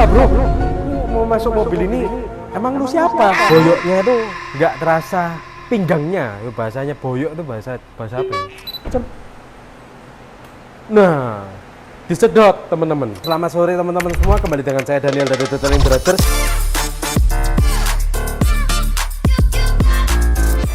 bro? Mau masuk mobil ini, emang lu siapa? Boyoknya itu nggak terasa pinggangnya. Yo, bahasanya boyok itu bahasa apa ya? Nah, disedot teman-teman. Selamat sore teman-teman semua, kembali dengan saya Daniel dari Detailing Brothers.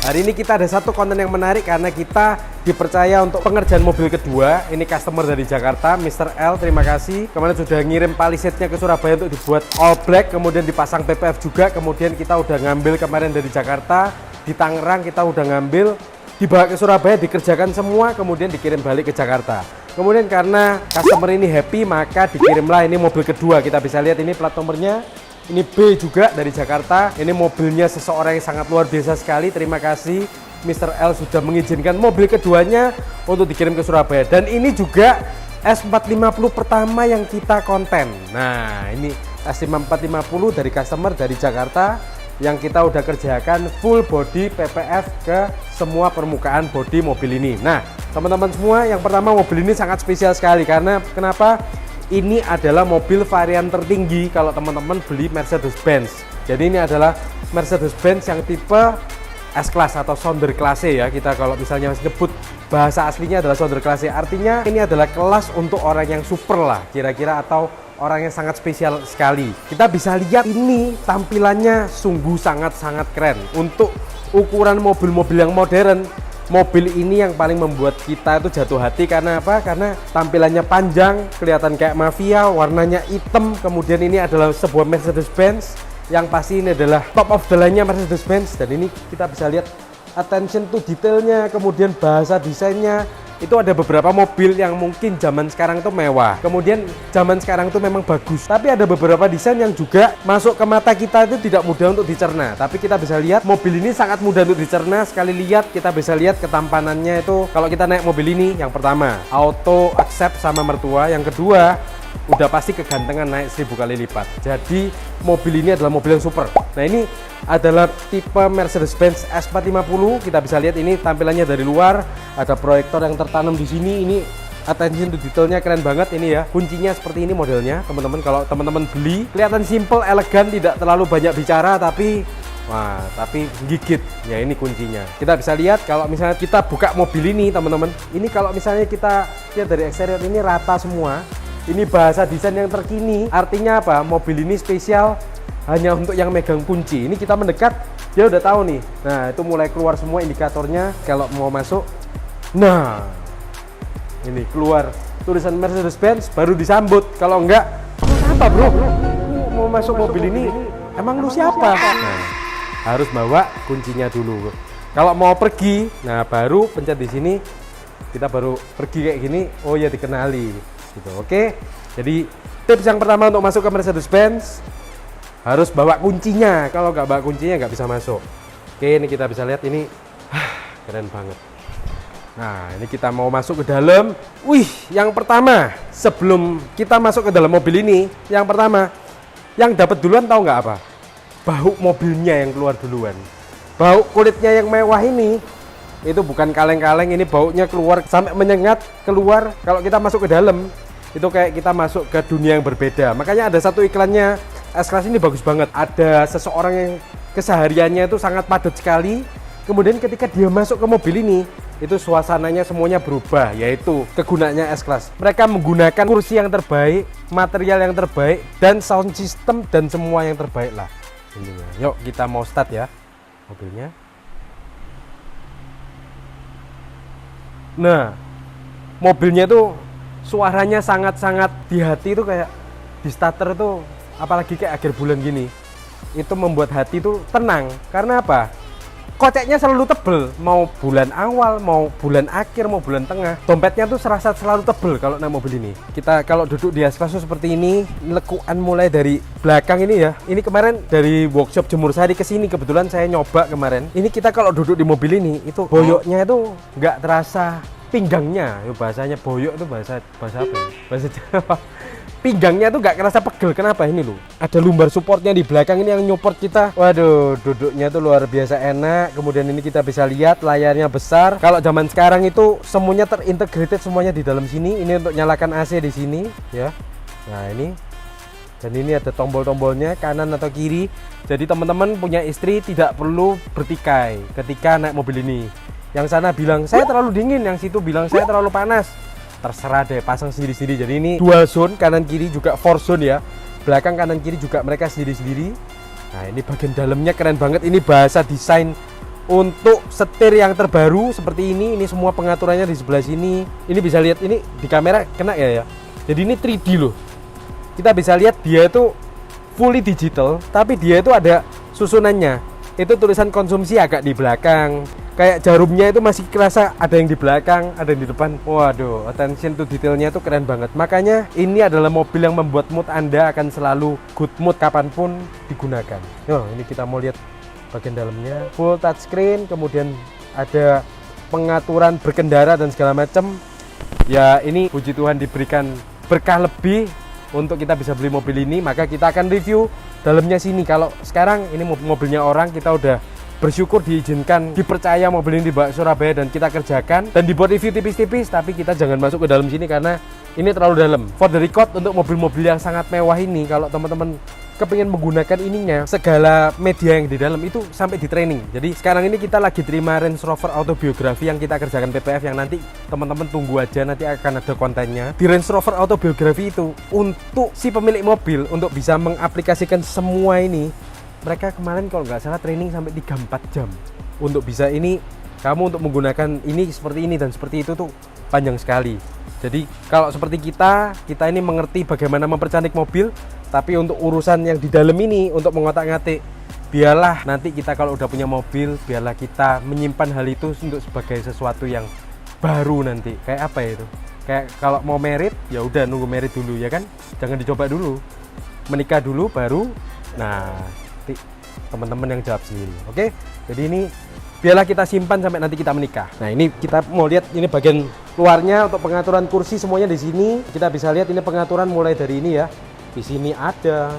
Hari ini kita ada satu konten yang menarik karena kita dipercaya untuk pengerjaan mobil kedua. Ini customer dari Jakarta, Mr. L, terima kasih. Kemarin sudah ngirim palisade-nya ke Surabaya untuk dibuat all black, kemudian dipasang PPF juga. Kemudian kita udah ngambil kemarin dari Jakarta, di Tangerang kita udah ngambil, dibawa ke Surabaya, dikerjakan semua, kemudian dikirim balik ke Jakarta. Kemudian karena customer ini happy, maka dikirimlah ini mobil kedua. Kita bisa lihat ini plat nomornya. Ini B juga dari Jakarta. Ini mobilnya seseorang yang sangat luar biasa sekali. Terima kasih Mr. L sudah mengizinkan mobil keduanya untuk dikirim ke Surabaya. Dan ini juga S450 pertama yang kita konten. Nah, ini S450 dari customer dari Jakarta yang kita udah kerjakan full body PPF ke semua permukaan body mobil ini. Nah, teman-teman semua, yang pertama mobil ini sangat spesial sekali karena kenapa? Ini adalah mobil varian tertinggi kalau teman-teman beli Mercedes-Benz. Jadi ini adalah Mercedes-Benz yang tipe S-Class atau Sonderklasse ya. Kita kalau misalnya nyebut bahasa aslinya adalah Sonderklasse. Artinya ini adalah kelas untuk orang yang super lah kira-kira, atau orang yang sangat spesial sekali. Kita bisa lihat ini tampilannya sungguh sangat-sangat keren. Untuk ukuran mobil-mobil yang modern, mobil ini yang paling membuat kita itu jatuh hati. Karena apa? Karena tampilannya panjang, kelihatan kayak mafia, warnanya hitam. Kemudian ini adalah sebuah Mercedes-Benz yang pasti ini adalah top of the line-nya Mercedes-Benz. Dan ini kita bisa lihat attention to detailnya, kemudian bahasa desainnya. Itu ada beberapa mobil yang mungkin zaman sekarang itu mewah, kemudian zaman sekarang itu memang bagus, tapi ada beberapa desain yang juga masuk ke mata kita itu tidak mudah untuk dicerna. Tapi kita bisa lihat mobil ini sangat mudah untuk dicerna. Sekali lihat kita bisa lihat ketampanannya itu. Kalau kita naik mobil ini, yang pertama auto accept sama mertua, yang kedua udah pasti kegantengan naik 1000 kali lipat. Jadi mobil ini adalah mobil yang super. Nah, ini adalah tipe Mercedes-Benz S450. Kita bisa lihat ini tampilannya dari luar, ada proyektor yang tertanam di sini. Ini attention to detailnya keren banget ini ya. Kuncinya seperti ini modelnya, teman-teman. Kalau teman-teman beli, kelihatan simple, elegan, tidak terlalu banyak bicara, tapi wah, tapi gigit. Ya, ini kuncinya. Kita bisa lihat kalau misalnya kita buka mobil ini, teman-teman. Ini kalau misalnya kita lihat dari eksterior, ini rata semua. Ini bahasa desain yang terkini. Artinya apa? Mobil ini spesial hanya untuk yang megang kunci. Ini kita mendekat, dia udah tahu nih. Nah, itu mulai keluar semua indikatornya kalau mau masuk. Nah, ini keluar tulisan Mercedes-Benz, baru disambut. Kalau enggak, apa bro? Mau masuk mobil ini, emang lu siapa? Nah, harus bawa kuncinya dulu. Kalau mau pergi, nah baru pencet di sini. Kita baru pergi kayak gini. Oh ya, dikenali. Gitu. Oke, jadi tips yang pertama untuk masuk ke Mercedes-Benz harus bawa kuncinya. Kalau nggak bawa kuncinya nggak bisa masuk. Oke, ini kita bisa lihat ini keren banget. Nah, ini kita mau masuk ke dalam. Wih, yang pertama sebelum kita masuk ke dalam mobil ini, yang pertama yang dapat duluan tahu nggak apa? Bau mobilnya yang keluar duluan. Bau kulitnya yang mewah ini itu bukan kaleng-kaleng, ini baunya keluar sampai menyengat keluar. Kalau kita masuk ke dalam itu kayak kita masuk ke dunia yang berbeda. Makanya ada satu iklannya S-Class ini bagus banget. Ada seseorang yang kesehariannya itu sangat padat sekali, kemudian ketika dia masuk ke mobil ini, itu suasananya semuanya berubah, yaitu kegunaannya S-Class. Mereka menggunakan kursi yang terbaik, material yang terbaik, dan sound system dan semua yang terbaik lah intinya. Yuk kita mau start ya mobilnya. Nah, mobilnya tuh suaranya sangat-sangat di hati, itu kayak di starter tuh, apalagi kayak akhir bulan gini, itu membuat hati tuh tenang. Karena apa? Koceknya selalu tebel, mau bulan awal, mau bulan akhir, mau bulan tengah, dompetnya tuh serasa selalu tebel kalau naik mobil ini. Kita kalau duduk di S-Class seperti ini, lekuan mulai dari belakang ini ya. Ini kemarin dari workshop Jemur Sari ke sini, kebetulan saya nyoba kemarin. Ini kita kalau duduk di mobil ini, itu boyoknya itu nggak terasa pinggangnya. Yo, bahasanya boyok itu bahasa apa ya? Bahasa Jawa. Pinggangnya tuh nggak kerasa pegel. Kenapa? Ini loh, ada lumbar supportnya di belakang ini yang nyupport kita. Waduh, duduknya tuh luar biasa enak. Kemudian ini kita bisa lihat layarnya besar. Kalau zaman sekarang itu semuanya terintegrated semuanya di dalam sini. Ini untuk nyalakan AC di sini ya. Nah, ini Dan ini ada tombol-tombolnya kanan atau kiri. Jadi teman-teman punya istri tidak perlu bertikai ketika naik mobil ini. Yang sana bilang saya terlalu dingin, yang situ bilang saya terlalu panas. Terserah deh, pasang sendiri-sendiri. Jadi ini dual zone, kanan kiri juga four zone ya. Belakang kanan kiri juga mereka sendiri-sendiri. Nah ini bagian dalamnya keren banget. Ini bahasa desain untuk setir yang terbaru seperti ini. Ini semua pengaturannya di sebelah sini. Ini bisa lihat, ini di kamera kena ya. Jadi ini 3D loh. Kita bisa lihat dia itu fully digital, tapi dia itu ada susunannya. Itu tulisan konsumsi agak di belakang. Kayak jarumnya itu masih kerasa ada yang di belakang, ada yang di depan. Waduh, attention to detailnya itu keren banget. Makanya ini adalah mobil yang membuat mood Anda akan selalu good mood kapanpun digunakan. Yo, ini kita mau lihat bagian dalamnya. Full touchscreen, kemudian ada pengaturan berkendara dan segala macam. Ya ini puji Tuhan diberikan berkah lebih untuk kita bisa beli mobil ini. Maka kita akan review dalamnya sini. Kalau sekarang ini mobilnya orang, kita udah bersyukur diizinkan, dipercaya mobil ini dibawa ke Surabaya dan kita kerjakan dan dibuat review tipis-tipis. Tapi kita jangan masuk ke dalam sini karena ini terlalu dalam. For the record, untuk mobil-mobil yang sangat mewah ini, kalau teman-teman kepingin menggunakan ininya, segala media yang di dalam itu sampai di training. Jadi sekarang ini kita lagi terima Range Rover Autobiografi yang kita kerjakan PPF, yang nanti teman-teman tunggu aja, nanti akan ada kontennya. Di Range Rover Autobiografi itu untuk si pemilik mobil untuk bisa mengaplikasikan semua ini, mereka kemarin kalau nggak salah training sampai 3-4 jam untuk bisa ini, kamu untuk menggunakan ini seperti ini dan seperti itu tuh panjang sekali. Jadi kalau seperti kita ini mengerti bagaimana mempercantik mobil, tapi untuk urusan yang di dalam ini, untuk mengotak-ngatik, biarlah nanti kita kalau udah punya mobil, biarlah kita menyimpan hal itu untuk sebagai sesuatu yang baru nanti. Kayak apa ya itu? Kayak kalau mau merit, ya udah nunggu merit dulu ya kan? Jangan dicoba dulu. Menikah dulu baru. Nah, teman-teman yang jawab sendiri. Oke? Jadi ini biarlah kita simpan sampai nanti kita menikah. Nah, ini kita mau lihat ini bagian luarnya untuk pengaturan kursi semuanya di sini. Kita bisa lihat ini pengaturan mulai dari ini ya. Di sini ada,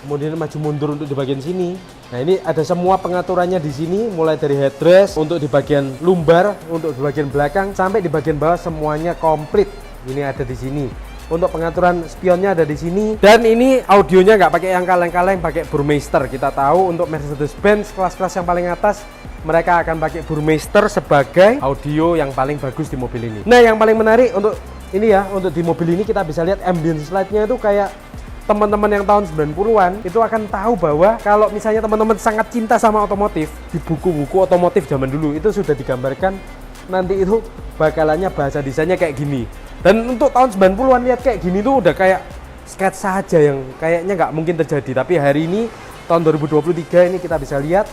kemudian maju mundur untuk di bagian sini. Nah, ini ada semua pengaturannya di sini, mulai dari headrest untuk di bagian lumbar, untuk di bagian belakang sampai di bagian bawah semuanya komplit. Ini ada di sini. Untuk pengaturan spionnya ada di sini. Dan ini audionya nggak pakai yang kaleng-kaleng, pakai Burmeister. Kita tahu untuk Mercedes-Benz kelas-kelas yang paling atas, mereka akan pakai Burmeister sebagai audio yang paling bagus di mobil ini. Nah, yang paling menarik untuk ini ya, untuk di mobil ini kita bisa lihat ambience light-nya itu kayak teman-teman yang tahun 90-an itu akan tahu bahwa kalau misalnya teman-teman sangat cinta sama otomotif, di buku-buku otomotif zaman dulu itu sudah digambarkan nanti itu bakalannya bahasa desainnya kayak gini. Dan untuk tahun 90-an lihat kayak gini tuh udah kayak sketsa saja yang kayaknya nggak mungkin terjadi. Tapi hari ini tahun 2023 ini kita bisa lihat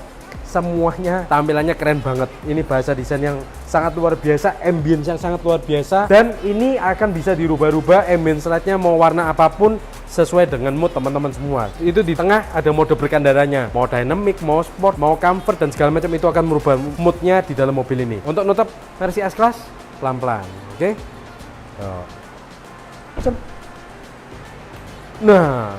semuanya tampilannya keren banget. Ini bahasa desain yang sangat luar biasa, ambience yang sangat luar biasa, dan ini akan bisa dirubah-rubah ambience light-nya mau warna apapun sesuai dengan mood teman-teman semua. Itu di tengah ada mode berkendaranya, mau dynamic, mau sport, mau comfort dan segala macam, itu akan merubah moodnya di dalam mobil ini. Untuk nutup versi S-Class pelan-pelan, oke? Nah,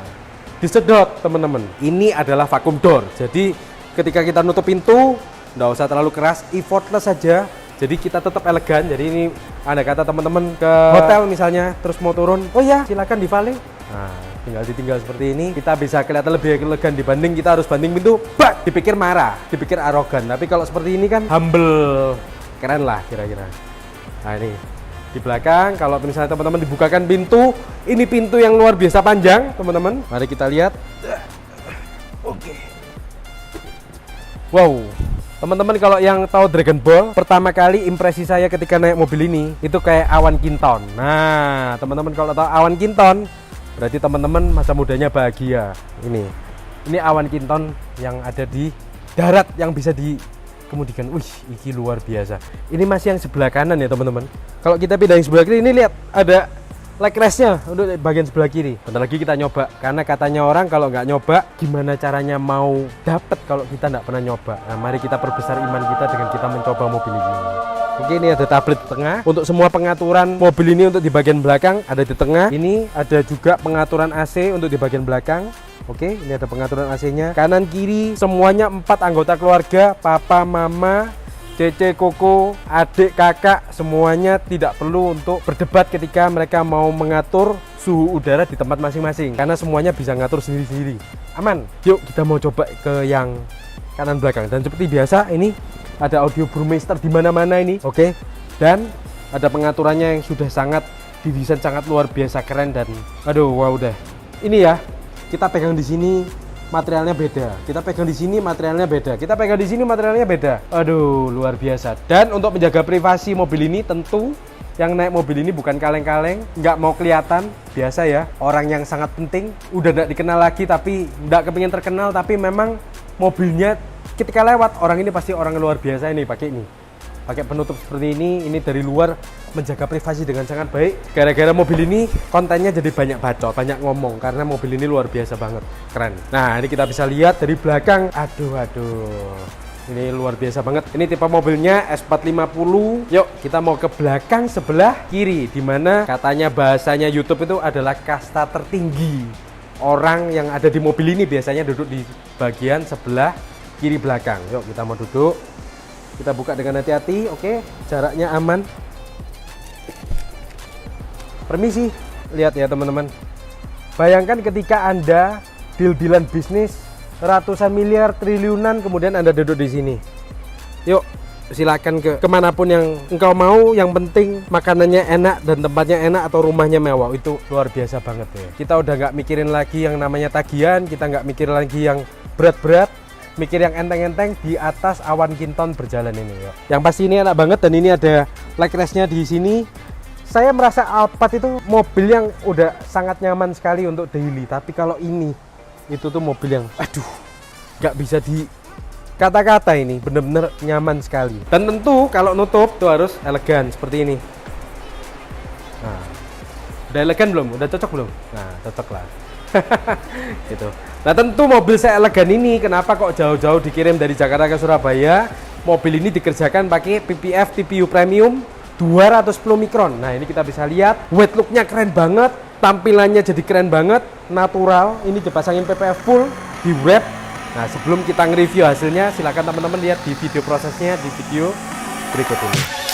disedot teman-teman. Ini adalah vacuum door. Jadi ketika kita nutup pintu, nggak usah terlalu keras, effortless saja. Jadi kita tetap elegan. Jadi ini ada kata teman-teman ke hotel misalnya, terus mau turun, oh ya silakan di valet. Nah, tinggal ditinggal seperti ini, kita bisa kelihatan lebih elegan dibanding kita harus banting pintu, bak, dipikir marah, dipikir arogan. Tapi kalau seperti ini kan humble, keren lah kira-kira. Nah ini di belakang, kalau misalnya teman-teman dibukakan pintu, ini pintu yang luar biasa panjang teman-teman. Mari kita lihat. Oke. Wow, teman-teman kalau yang tahu Dragon Ball, pertama kali impresi saya ketika naik mobil ini itu kayak awan kinton. Nah, teman-teman kalau tahu awan kinton, berarti teman-teman masa mudanya bahagia. Ini awan kinton yang ada di darat yang bisa dikemudikan. Wih, ini luar biasa. Ini masih yang sebelah kanan ya teman-teman. Kalau kita pindah yang sebelah kiri, ini lihat ada leg restnya untuk bagian sebelah kiri. Bentar lagi kita nyoba, karena katanya orang kalau nggak nyoba, gimana caranya mau dapet kalau kita nggak pernah nyoba. Nah, mari kita perbesar iman kita dengan kita mencoba mobil ini. Oke, ini ada tablet di tengah. Untuk semua pengaturan mobil ini untuk di bagian belakang ada di tengah. Ini ada juga pengaturan AC untuk di bagian belakang. Oke, ini ada pengaturan AC-nya. Kanan kiri semuanya 4 anggota keluarga, papa, mama, Cece, Koko, adik, kakak, semuanya tidak perlu untuk berdebat ketika mereka mau mengatur suhu udara di tempat masing-masing karena semuanya bisa ngatur sendiri-sendiri. Aman. Yuk kita mau coba ke yang kanan belakang, dan seperti biasa ini ada audio Burmeister di mana-mana ini. Oke. Dan ada pengaturannya yang sudah sangat didesain sangat luar biasa keren, dan aduh wow deh. Ini ya, kita pegang di sini materialnya beda. Kita pegang di sini materialnya beda. Kita pegang di sini materialnya beda. Aduh, luar biasa. Dan untuk menjaga privasi mobil ini, tentu yang naik mobil ini bukan kaleng-kaleng, nggak mau kelihatan. Biasa ya, orang yang sangat penting, udah nggak dikenal lagi tapi nggak kepingin terkenal, tapi memang mobilnya ketika lewat, orang ini pasti orang luar biasa ini pakai ini. Pakai penutup seperti ini dari luar menjaga privasi dengan sangat baik. Gara-gara mobil ini kontennya jadi banyak bacot, banyak ngomong karena mobil ini luar biasa banget, keren. Nah ini kita bisa lihat dari belakang, aduh, ini luar biasa banget. Ini tipe mobilnya S450. Yuk kita mau ke belakang sebelah kiri, dimana katanya bahasanya YouTube itu adalah kasta tertinggi. Orang yang ada di mobil ini biasanya duduk di bagian sebelah kiri belakang. Yuk kita mau duduk. Kita buka dengan hati-hati, oke, jaraknya aman. Permisi, lihat ya teman-teman. Bayangkan ketika Anda deal-dealan bisnis ratusan miliar, triliunan, kemudian Anda duduk di sini. Yuk, silakan ke kemanapun yang engkau mau. Yang penting makanannya enak dan tempatnya enak atau rumahnya mewah. Itu luar biasa banget ya. Kita udah nggak mikirin lagi yang namanya tagihan, kita nggak mikirin lagi yang berat-berat. Mikir yang enteng-enteng di atas awan kinton berjalan ini ya. Yang pasti ini enak banget, dan ini ada leg restnya di sini. Saya merasa Alphard itu mobil yang udah sangat nyaman sekali untuk daily. Tapi kalau ini, itu tuh mobil yang aduh, nggak bisa di kata-kata, ini bener-bener nyaman sekali. Dan tentu kalau nutup tuh harus elegan seperti ini. Nah, udah elegan belum? Udah cocok belum? Nah, cocok lah. Gitu. Nah tentu mobil saya elegan ini kenapa kok jauh-jauh dikirim dari Jakarta ke Surabaya. Mobil ini dikerjakan pakai PPF TPU Premium 210 mikron. Nah ini kita bisa lihat weight looknya keren banget, tampilannya jadi keren banget, natural. Ini dipasangin PPF full di wrap. Nah sebelum kita nge-review hasilnya, silakan teman-teman lihat di video prosesnya di video berikut ini.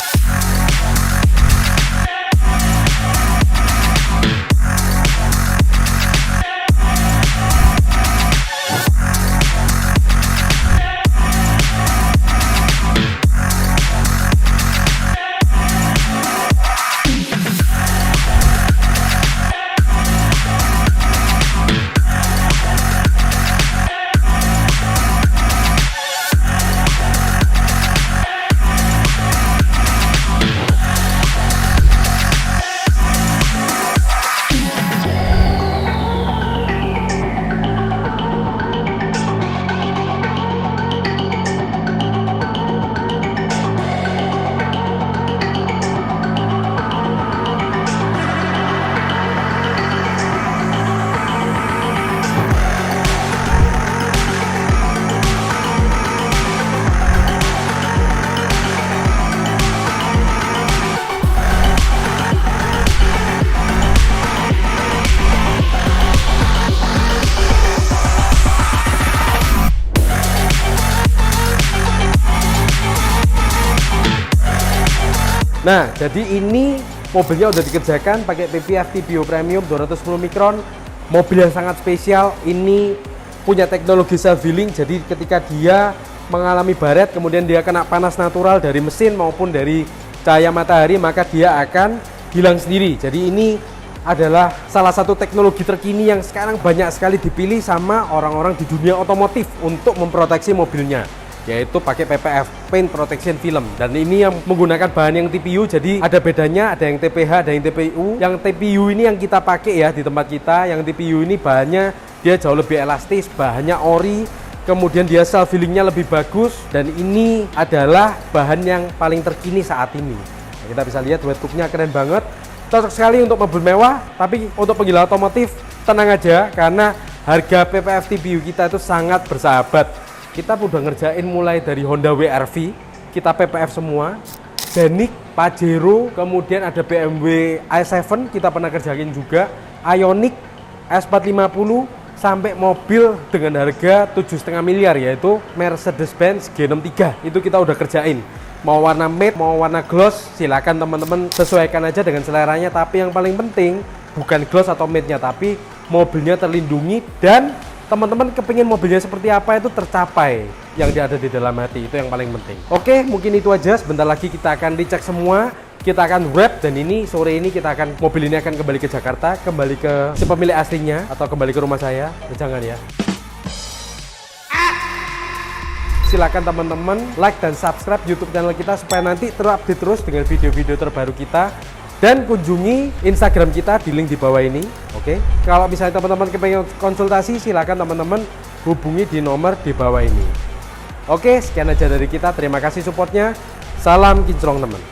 Nah, jadi ini mobilnya udah dikerjakan pakai PPF TPU Premium 210 mikron. Mobil yang sangat spesial, ini punya teknologi self healing. Jadi ketika dia mengalami baret, kemudian dia kena panas natural dari mesin maupun dari cahaya matahari, maka dia akan hilang sendiri. Jadi ini adalah salah satu teknologi terkini yang sekarang banyak sekali dipilih sama orang-orang di dunia otomotif untuk memproteksi mobilnya, yaitu pakai PPF, Paint Protection Film. Dan ini yang menggunakan bahan yang TPU, jadi ada bedanya, ada yang TPH, ada yang TPU. Yang TPU ini yang kita pakai ya di tempat kita. Yang TPU ini bahannya dia jauh lebih elastis, bahannya ori, kemudian dia self healingnya lebih bagus, dan ini adalah bahan yang paling terkini saat ini. Nah, kita bisa lihat wet look-nya keren banget, cocok sekali untuk mobil mewah. Tapi untuk penggila otomotif tenang aja, karena harga PPF TPU kita itu sangat bersahabat. Kita udah ngerjain mulai dari Honda WR-V, kita PPF semua, Scenic, Pajero, kemudian ada BMW i7 kita pernah kerjain juga, Ioniq, S450, sampai mobil dengan harga 7,5 miliar yaitu Mercedes-Benz G63. Itu kita udah kerjain. Mau warna matte, mau warna gloss, silakan teman-teman sesuaikan aja dengan seleranya. Tapi yang paling penting, bukan gloss atau matte-nya, tapi mobilnya terlindungi dan teman-teman kepingin mobilnya seperti apa itu tercapai yang ada di dalam hati, itu yang paling penting. Oke, mungkin itu aja. Sebentar lagi kita akan dicek semua, kita akan wrap, dan ini sore ini mobil ini akan kembali ke Jakarta, kembali ke si pemilik aslinya atau kembali ke rumah saya. Jangan ya. Silakan teman-teman like dan subscribe YouTube channel kita supaya nanti terupdate terus dengan video-video terbaru kita, dan kunjungi Instagram kita di link di bawah ini. Oke, kalau misalnya teman-teman kepengen konsultasi, silakan teman-teman hubungi di nomor di bawah ini. Oke, sekian aja dari kita. Terima kasih supportnya. Salam kinclong teman.